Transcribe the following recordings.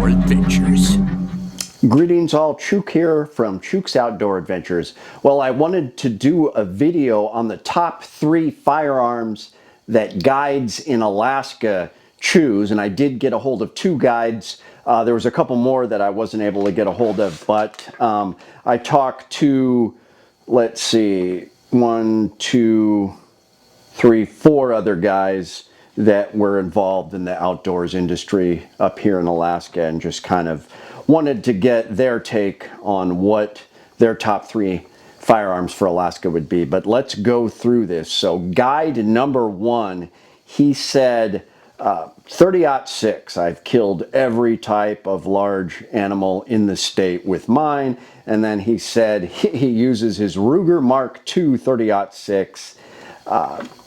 Outdoor Adventures. Greetings all, Chuke here from Chuke's Outdoor Adventures. Well, I wanted to do a video on the top 3 firearms that guides in Alaska choose, and I did get a hold of 2 guides. There was a couple more that I wasn't able to get a hold of, but I talked to, let's see, 1, 2, 3, 4 other guys that were involved in the outdoors industry up here in Alaska, and just kind of wanted to get their take on what their top 3 firearms for Alaska would be. But let's go through this. So guide number 1, he said 30-06. I've killed every type of large animal in the state with mine. And then he said he uses his Ruger Mark II 30-06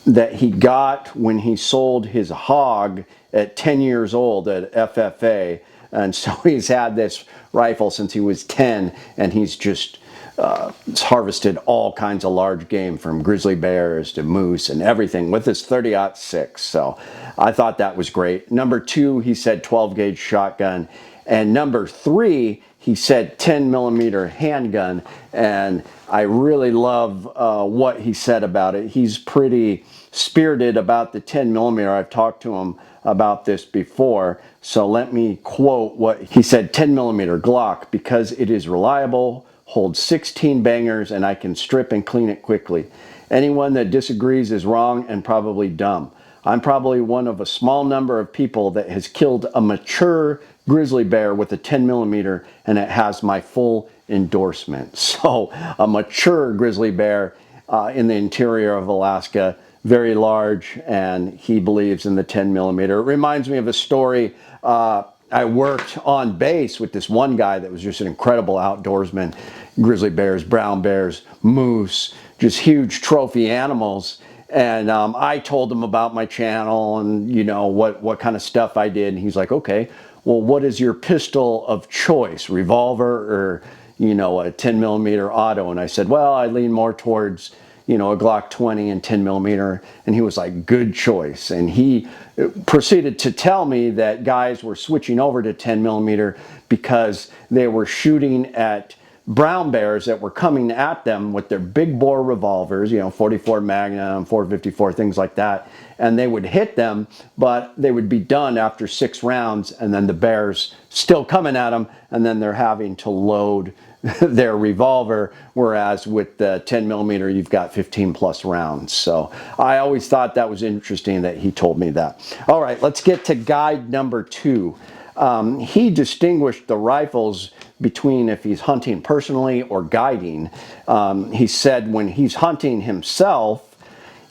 that he got when he sold his hog at 10 years old at FFA. And so he's had this rifle since he was 10, and he's just harvested all kinds of large game, from grizzly bears to moose and everything, with this 30-06. So I thought that was great. Number 2, he said 12 gauge shotgun. And number 3, he said 10 millimeter handgun. And I really love what he said about it. He's pretty spirited about the 10 millimeter. I've talked to him about this before, so let me quote what he said. 10 millimeter Glock, because it is reliable, holds 16 bangers, and I can strip and clean it quickly. Anyone that disagrees is wrong and probably dumb. I'm probably one of a small number of people that has killed a mature grizzly bear with a 10 millimeter, and it has my full endorsement. So a mature grizzly bear in the interior of Alaska, very large, and he believes in the 10 millimeter. It reminds me of a story. I worked on base with this one guy that was just an incredible outdoorsman. Grizzly bears, brown bears, moose, just huge trophy animals. And I told him about my channel and, you know, what kind of stuff I did. And he's like, okay, well, what is your pistol of choice, revolver or, you know, a 10 millimeter auto? And I said, well, I lean more towards, you know, a Glock 20 and 10 millimeter. And he was like, good choice. And he proceeded to tell me that guys were switching over to 10 millimeter because they were shooting at brown bears that were coming at them with their big bore revolvers, you know, 44 Magnum, 454, things like that. And they would hit them, but they would be done after 6 rounds, and then the bear's still coming at them, and then they're having to load their revolver, whereas with the 10 millimeter you've got 15 plus rounds. So I always thought that was interesting that he told me that. All right, let's get to guide number 2. He distinguished the rifles between if he's hunting personally or guiding. He said when he's hunting himself,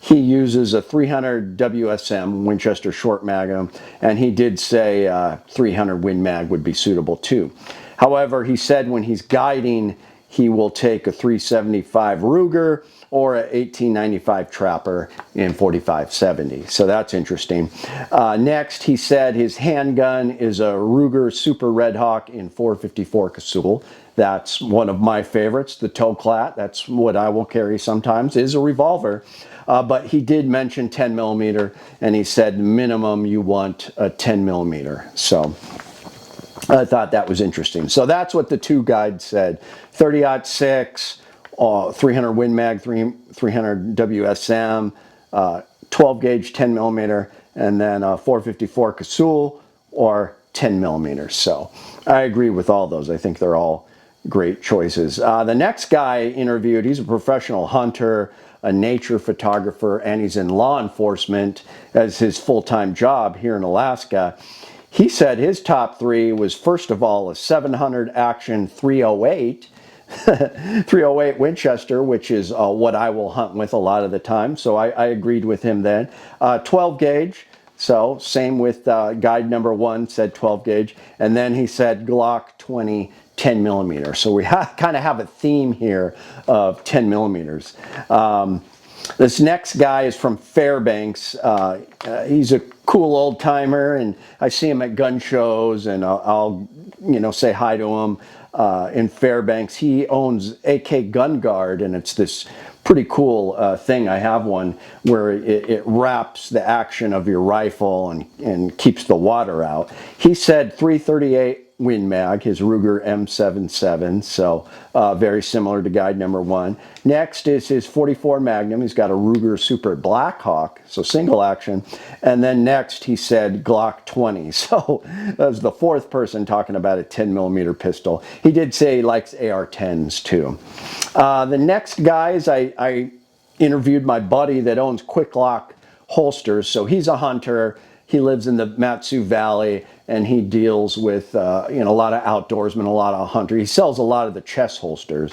he uses a 300 WSM Winchester short magnum, and he did say 300 Win Mag would be suitable too. However, he said when he's guiding, he will take a 375 Ruger or a 1895 Trapper in 4570. So that's interesting. Next, he said his handgun is a Ruger Super Red Hawk in 454 Casull. That's one of my favorites, the Toklat. That's what I will carry sometimes, is a revolver. But he did mention 10 millimeter, and he said minimum you want a 10 millimeter. So I thought that was interesting. So that's what the 2 guides said. 30-06, 300 Win Mag, 300 WSM, 12 gauge 10 millimeter, and then 454 Casull or 10 millimeters. So I agree with all those. I think they're all great choices. The next guy interviewed, he's a professional hunter, a nature photographer, and he's in law enforcement as his full-time job here in Alaska. He said his top 3 was, first of all, a 700 Action 308, 308 Winchester, which is what I will hunt with a lot of the time. So I agreed with him then. 12 gauge. So same with guide number 1, said 12 gauge. And then he said Glock 20 10 millimeter. So we kind of have a theme here of 10 millimeters. This next guy is from Fairbanks. He's a cool old timer, and I see him at gun shows, and I'll you know, say hi to him in Fairbanks. He owns AK Gun Guard, and it's this pretty cool thing. I have one where it wraps the action of your rifle and keeps the water out. He said 338 Win Mag, his Ruger M77, so very similar to guide number 1. Next is his 44 Magnum. He's got a Ruger Super Blackhawk, so single action. And then next he said Glock 20. So that was the 4th person talking about a 10mm pistol. He did say he likes AR-10s too. The next guys, I interviewed my buddy that owns Quick Lock holsters. So he's a hunter. He lives in the Matsu Valley, and he deals with a lot of outdoorsmen, a lot of hunters. He sells a lot of the chest holsters.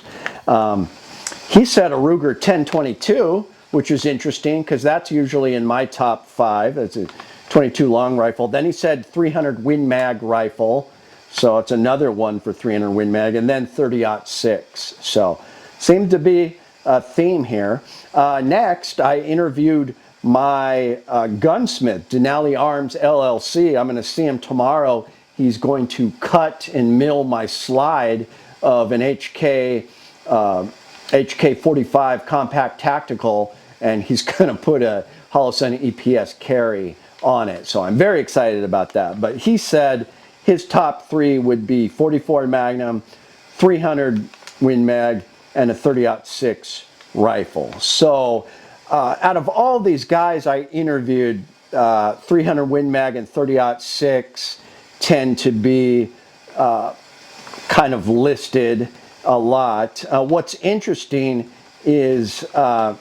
He said a Ruger 1022, which is interesting because that's usually in my top 5. It's a 22 long rifle. Then he said 300 Win Mag rifle, so it's another one for 300 Win Mag, and then 30-06. So seemed to be a theme here. Next, I interviewed my gunsmith, Denali Arms LLC. I'm going to see him tomorrow. He's going to cut and mill my slide of an HK45 compact tactical, and he's going to put a Holosun EPS carry on it. So I'm very excited about that. But he said his top 3 would be 44 Magnum, 300 Win Mag, and a 30-06 rifle. So out of all these guys I interviewed, 300 Win Mag and 30-06 tend to be kind of listed a lot. What's interesting is the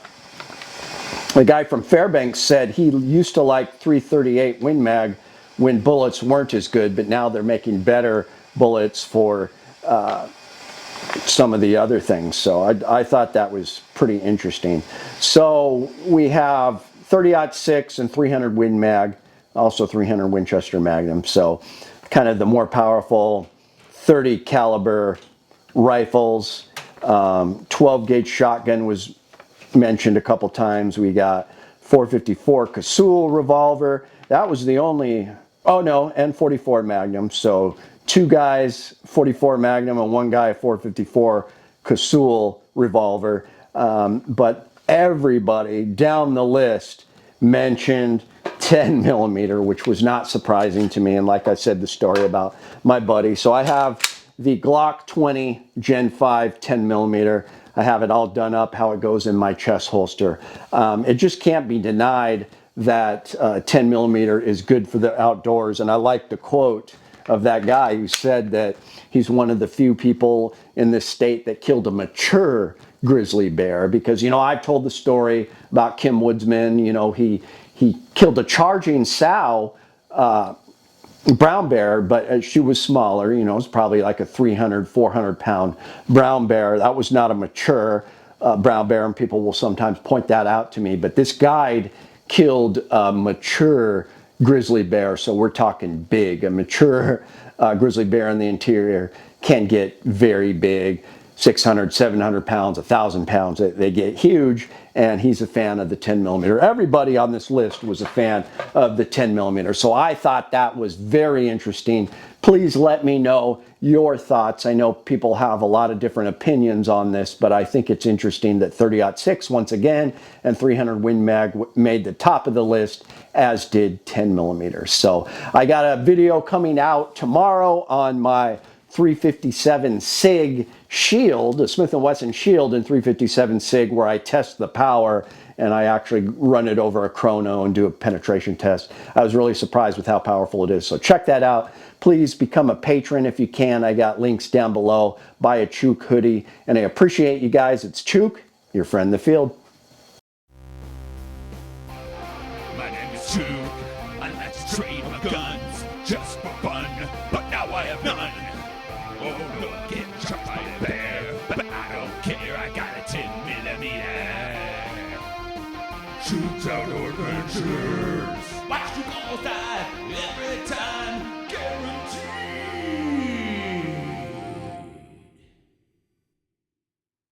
guy from Fairbanks said he used to like 338 Win Mag when bullets weren't as good, but now they're making better bullets for some of the other things. So I thought that was pretty interesting. So we have 30-06 and 300 Win Mag, also 300 Winchester Magnum. So kind of the more powerful 30 caliber rifles. 12 gauge shotgun was mentioned a couple times. We got 454 Casull revolver. That was the only, oh no, and 44 Magnum. So 2 guys 44 Magnum and 1 guy 454 Casull revolver. But everybody down the list mentioned 10mm, which was not surprising to me. And like I said, the story about my buddy. So I have the Glock 20 Gen 5 10mm. I have it all done up, how it goes in my chest holster. It just can't be denied that 10mm is good for the outdoors. And I like the quote of that guy who said that he's one of the few people in this state that killed a mature grizzly bear. Because, I've told the story about Kim Woodsman. He killed a charging sow brown bear, but she was smaller. It was probably like a 300, 400 pound brown bear. That was not a mature brown bear, and people will sometimes point that out to me. But this guide killed a mature grizzly bear, so we're talking big. A mature grizzly bear in the interior can get very big, 600, 700 pounds, 1,000 pounds. They get huge, and he's a fan of the 10mm. Everybody on this list was a fan of the 10mm, so I thought that was very interesting. Please let me know your thoughts. I know people have a lot of different opinions on this, but I think it's interesting that 30-06 once again and 300 Win Mag made the top of the list, as did 10mm. So I got a video coming out tomorrow on my 357 SIG shield, a Smith & Wesson shield in 357 SIG, where I test the power and I actually run it over a chrono and do a penetration test. I was really surprised with how powerful it is. So check that out. Please become a patron if you can. I got links down below. Buy a Chuke hoodie. And I appreciate you guys. It's Chuke, your friend in the field. My name is Chuke. I like to trade my guns just for fun, but now I have none. Oh, look, get shot by a bear, but I don't care. I got a 10mm. Chuke's Outdoor Adventures. Watch you all die every time.